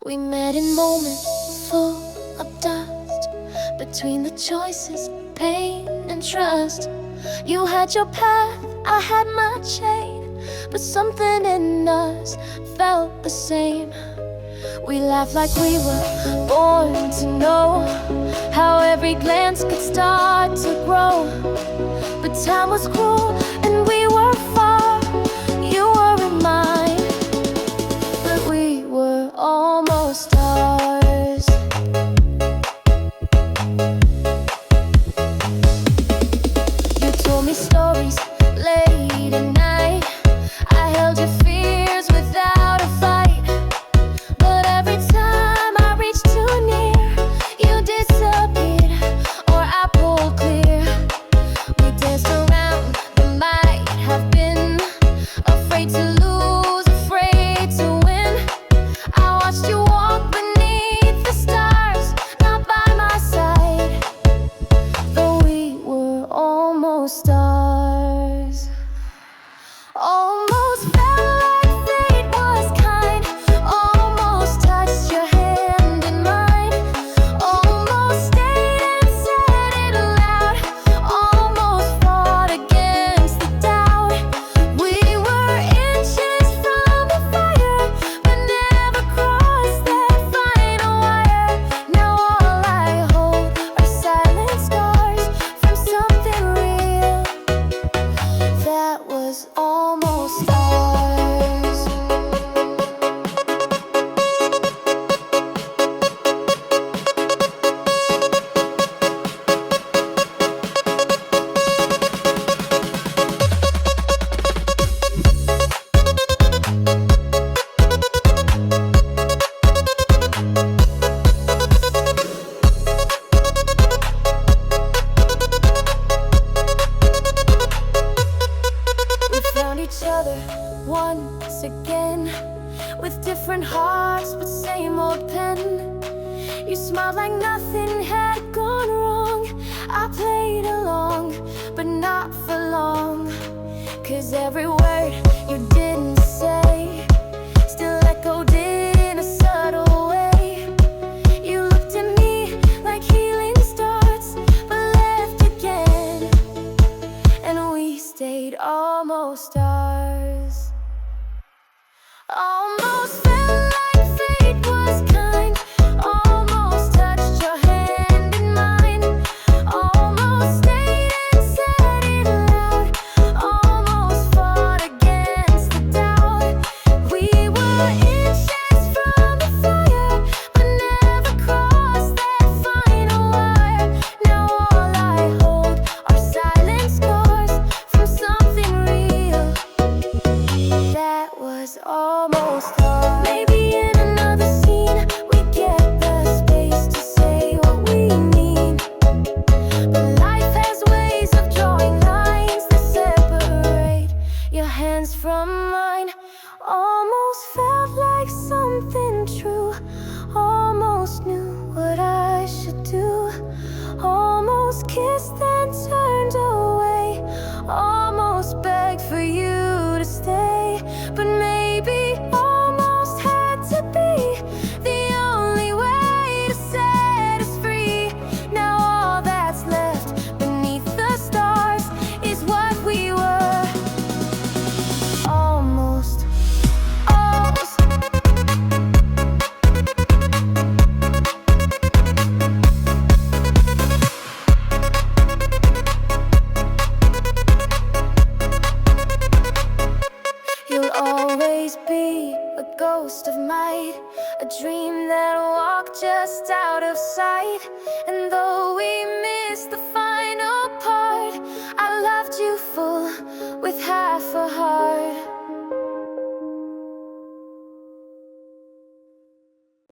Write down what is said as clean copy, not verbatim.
We met in moments full of dust, between the choices, pain and trust. You had your path, I had my chain, but something in us felt the same. We laughed like we were born to know how every glance could start to grow. But time was cruel and we were far. You were in mine, but we were almost stars. You told me stories late at night. I held your fears without a fight. But every time I reached too near, you disappeared or I pulled clear. We danced around but might have been afraid to lose, afraid to win. I watched you walk beneath the stars, not by my side, though we were almost stars. Almost felt like fate was kind, almost touched your hand in mine, almost stayed and said it aloud, almost fought against the doubt. We were inches from the fire, but never crossed that final wire. Now all I hold are silent scars from something real that was almost ours. We found each other once again, with different hearts but same old pen. You smiled like nothing had gone wrong. I played along, but not for long, 'cause every word you didn't say still echoed in a subtle way. You looked at me like healing starts, but left again, and we stayed almost stars. Almost felt like fate was kind, almost touched your hand in mine, almost stayed and said it aloud, almost fought against the doubt. We were inches from the fire, but never crossed that final wire. Now all I hold are silent scars from something real that was almost ours. Maybe in another scene we get the space to say what we mean, but life has ways of drawing lines that separate your hands from mine. Almost felt like something true, almost knew what I should do, almost kissed and turned away, almost begged for you to stay, but maybe almost had to be the only way to set us free. Now all that's left beneath the stars is what we were. Almost, almost. You'll always be a ghost of might, a dream that walked just out of sight. And though we missed the final part, I loved you full with half a heart.